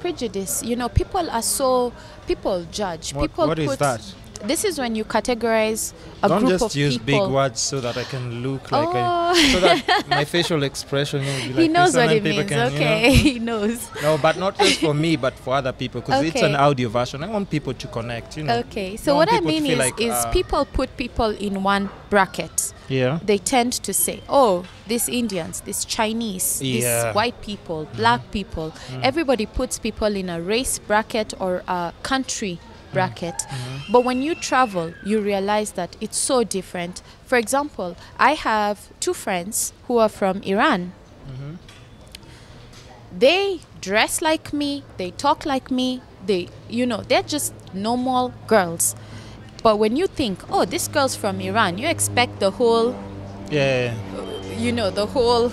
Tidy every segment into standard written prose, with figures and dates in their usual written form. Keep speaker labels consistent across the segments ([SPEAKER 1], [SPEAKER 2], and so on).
[SPEAKER 1] prejudice. You know, people judge.
[SPEAKER 2] What is that?
[SPEAKER 1] This is when you categorize a
[SPEAKER 2] Don't
[SPEAKER 1] group
[SPEAKER 2] just
[SPEAKER 1] of
[SPEAKER 2] use
[SPEAKER 1] people.
[SPEAKER 2] big words so that I can look like so that my facial expression will be like
[SPEAKER 1] He knows
[SPEAKER 2] this, and
[SPEAKER 1] what
[SPEAKER 2] then
[SPEAKER 1] it
[SPEAKER 2] people
[SPEAKER 1] means.
[SPEAKER 2] can,
[SPEAKER 1] Okay, he knows.
[SPEAKER 2] No, but not just for me, but for other people, because it's
[SPEAKER 1] Okay.
[SPEAKER 2] an audio version. I want people to connect, you know.
[SPEAKER 1] Okay, so
[SPEAKER 2] I
[SPEAKER 1] what
[SPEAKER 2] want
[SPEAKER 1] I
[SPEAKER 2] people to
[SPEAKER 1] mean
[SPEAKER 2] feel
[SPEAKER 1] is,
[SPEAKER 2] like,
[SPEAKER 1] people put people in one bracket.
[SPEAKER 2] Yeah.
[SPEAKER 1] They tend to say, oh, these Indians, these Chinese,
[SPEAKER 2] Yeah.
[SPEAKER 1] these white people, black people. Everybody puts people in a race bracket or a country bracket. But when you travel, you realize that it's so different. For example, I have 2 friends who are from Iran. They dress like me, they talk like me, they're just normal girls. But when you think, oh, this girl's from Iran, you expect the whole,
[SPEAKER 2] Yeah.
[SPEAKER 1] the whole.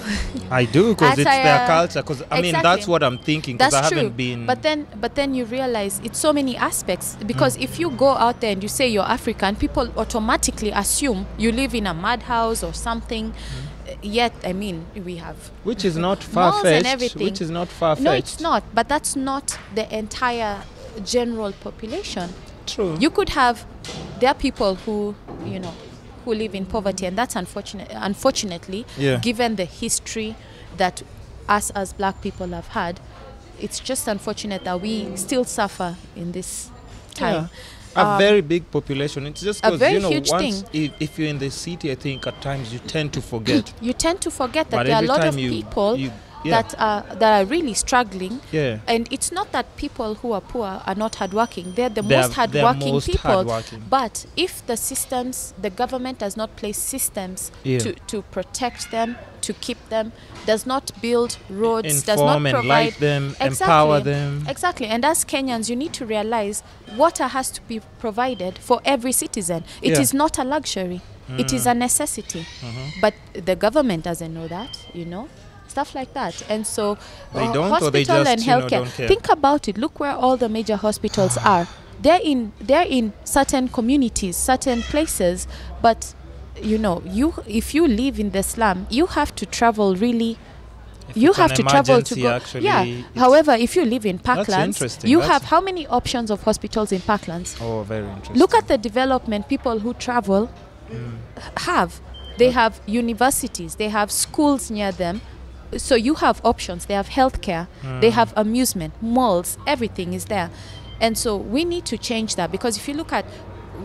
[SPEAKER 2] I do, because it's their
[SPEAKER 1] Attire.
[SPEAKER 2] culture. Because I mean,
[SPEAKER 1] Exactly.
[SPEAKER 2] that's what I'm thinking. Because
[SPEAKER 1] That's
[SPEAKER 2] I
[SPEAKER 1] true.
[SPEAKER 2] haven't been.
[SPEAKER 1] But then you realize it's so many aspects. Because if you go out there and you say you're African, people automatically assume you live in a madhouse or something. Yet, I mean, we have
[SPEAKER 2] Which is not
[SPEAKER 1] malls and
[SPEAKER 2] far-fetched.
[SPEAKER 1] everything.
[SPEAKER 2] Which is not far-fetched.
[SPEAKER 1] No, it's not. But that's not the entire general population.
[SPEAKER 2] True.
[SPEAKER 1] You could have, there are people who live in poverty, and that's unfortunately,
[SPEAKER 2] Yeah.
[SPEAKER 1] given the history that us as black people have had, it's just unfortunate that we still suffer in this time.
[SPEAKER 2] A very big population. It's just
[SPEAKER 1] a
[SPEAKER 2] because,
[SPEAKER 1] very
[SPEAKER 2] you know,
[SPEAKER 1] huge
[SPEAKER 2] once
[SPEAKER 1] thing.
[SPEAKER 2] if you're in the city, I think at times you tend to forget.
[SPEAKER 1] You tend to forget that
[SPEAKER 2] But
[SPEAKER 1] there are a
[SPEAKER 2] every
[SPEAKER 1] lot of
[SPEAKER 2] time
[SPEAKER 1] people
[SPEAKER 2] yeah.
[SPEAKER 1] that are really struggling.
[SPEAKER 2] Yeah.
[SPEAKER 1] And it's not that people who are poor are not hardworking. They're the
[SPEAKER 2] They
[SPEAKER 1] most
[SPEAKER 2] are- they are
[SPEAKER 1] hardworking
[SPEAKER 2] most
[SPEAKER 1] people.
[SPEAKER 2] hardworking.
[SPEAKER 1] But if the government does not place systems
[SPEAKER 2] Yeah.
[SPEAKER 1] to protect them, to keep them, does not build roads, does
[SPEAKER 2] Inform,
[SPEAKER 1] not provide
[SPEAKER 2] enlighten them, empower them.
[SPEAKER 1] Exactly. And as Kenyans, you need to realize water has to be provided for every citizen. It
[SPEAKER 2] Yeah.
[SPEAKER 1] is not a luxury. It is a necessity. But the government doesn't know that, stuff like that. And so
[SPEAKER 2] They don't, or
[SPEAKER 1] hospital
[SPEAKER 2] they just,
[SPEAKER 1] and healthcare,
[SPEAKER 2] don't care?
[SPEAKER 1] think about it. Look where all the major hospitals are. They're in certain communities, certain places, but if you live in the slum, you have to travel really. You
[SPEAKER 2] it's
[SPEAKER 1] have
[SPEAKER 2] an
[SPEAKER 1] to travel to
[SPEAKER 2] emergency,
[SPEAKER 1] go.
[SPEAKER 2] actually,
[SPEAKER 1] Yeah.
[SPEAKER 2] it's-
[SPEAKER 1] However, if you live in
[SPEAKER 2] That's
[SPEAKER 1] Parklands,
[SPEAKER 2] interesting.
[SPEAKER 1] you
[SPEAKER 2] That's-
[SPEAKER 1] have how many options of hospitals in Parklands?
[SPEAKER 2] Oh, very interesting.
[SPEAKER 1] Look at the development people who travel have. They have universities, they have schools near them. So you have options. They have healthcare, they have amusement, malls, everything is there. And so we need to change that, because if you look at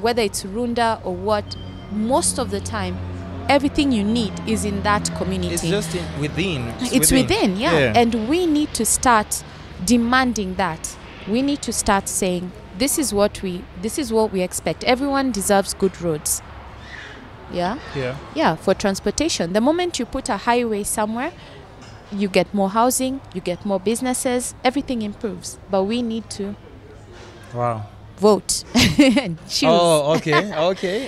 [SPEAKER 1] whether it's Runda or what, most of the time, everything you need is in that community.
[SPEAKER 2] It's just within.
[SPEAKER 1] It's within, yeah. And we need to start demanding that. We need to start saying, this is what we expect. Everyone deserves good roads. Yeah?
[SPEAKER 2] Yeah.
[SPEAKER 1] Yeah, for transportation. The moment you put a highway somewhere, you get more housing, you get more businesses, everything improves. But we need to
[SPEAKER 2] Wow.
[SPEAKER 1] vote and choose.
[SPEAKER 2] Oh, okay.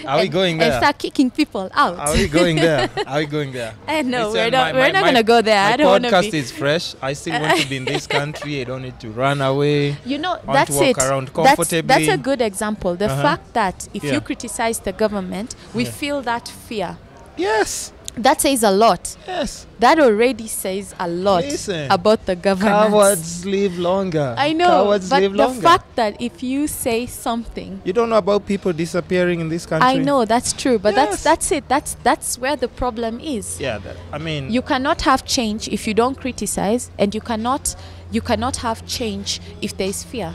[SPEAKER 2] Are we going there?
[SPEAKER 1] And start kicking people out.
[SPEAKER 2] Are we going there? Are we going there?
[SPEAKER 1] I know,
[SPEAKER 2] Listen,
[SPEAKER 1] we're not going to go there.
[SPEAKER 2] My
[SPEAKER 1] I don't want to
[SPEAKER 2] podcast
[SPEAKER 1] be.
[SPEAKER 2] is fresh. I still want to be in this country. I don't need to run away.
[SPEAKER 1] You know,
[SPEAKER 2] I want
[SPEAKER 1] that's
[SPEAKER 2] to walk
[SPEAKER 1] it.
[SPEAKER 2] around
[SPEAKER 1] That's
[SPEAKER 2] comfortably.
[SPEAKER 1] a good example. The fact that if
[SPEAKER 2] Yeah.
[SPEAKER 1] you criticize the government, we
[SPEAKER 2] Yeah.
[SPEAKER 1] feel that fear.
[SPEAKER 2] Yes.
[SPEAKER 1] That says a lot.
[SPEAKER 2] Yes.
[SPEAKER 1] That already says a lot
[SPEAKER 2] Listen,
[SPEAKER 1] about the government.
[SPEAKER 2] Cowards live longer.
[SPEAKER 1] I know,
[SPEAKER 2] Cowards
[SPEAKER 1] but
[SPEAKER 2] live
[SPEAKER 1] the
[SPEAKER 2] longer.
[SPEAKER 1] fact that if you say something,
[SPEAKER 2] You don't know about people disappearing in this country.
[SPEAKER 1] I know that's true, but
[SPEAKER 2] Yes.
[SPEAKER 1] that's it. That's where the problem is.
[SPEAKER 2] Yeah. I mean.
[SPEAKER 1] You cannot have change if you don't criticize, and you cannot have change if there is fear.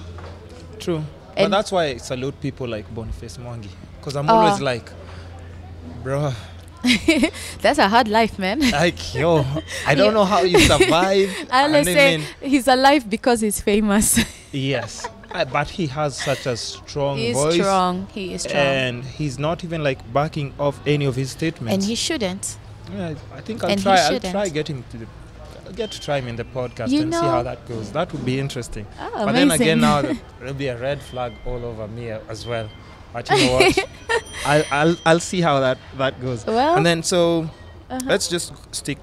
[SPEAKER 2] True. But
[SPEAKER 1] And-
[SPEAKER 2] that's why I salute people like Boniface Mwangi, because I'm always like, bro.
[SPEAKER 1] That's a hard life, man.
[SPEAKER 2] Like, yo, I don't know how you survive.
[SPEAKER 1] I always
[SPEAKER 2] And
[SPEAKER 1] say
[SPEAKER 2] even-
[SPEAKER 1] he's alive because he's famous.
[SPEAKER 2] yes, but he has such a strong
[SPEAKER 1] He is
[SPEAKER 2] voice.
[SPEAKER 1] strong. He is strong.
[SPEAKER 2] And he's not even like backing off any of his statements.
[SPEAKER 1] And he shouldn't.
[SPEAKER 2] Yeah, I think I'll
[SPEAKER 1] And he
[SPEAKER 2] try. I'll
[SPEAKER 1] shouldn't.
[SPEAKER 2] try getting to I'll get to try him in the podcast
[SPEAKER 1] You
[SPEAKER 2] and see
[SPEAKER 1] know-
[SPEAKER 2] how that goes. That would be interesting.
[SPEAKER 1] Oh,
[SPEAKER 2] but then
[SPEAKER 1] amazing.
[SPEAKER 2] again, now there'll be a red flag all over me as well. But you know what? I'll see how that goes.
[SPEAKER 1] Well,
[SPEAKER 2] and then so let's just stick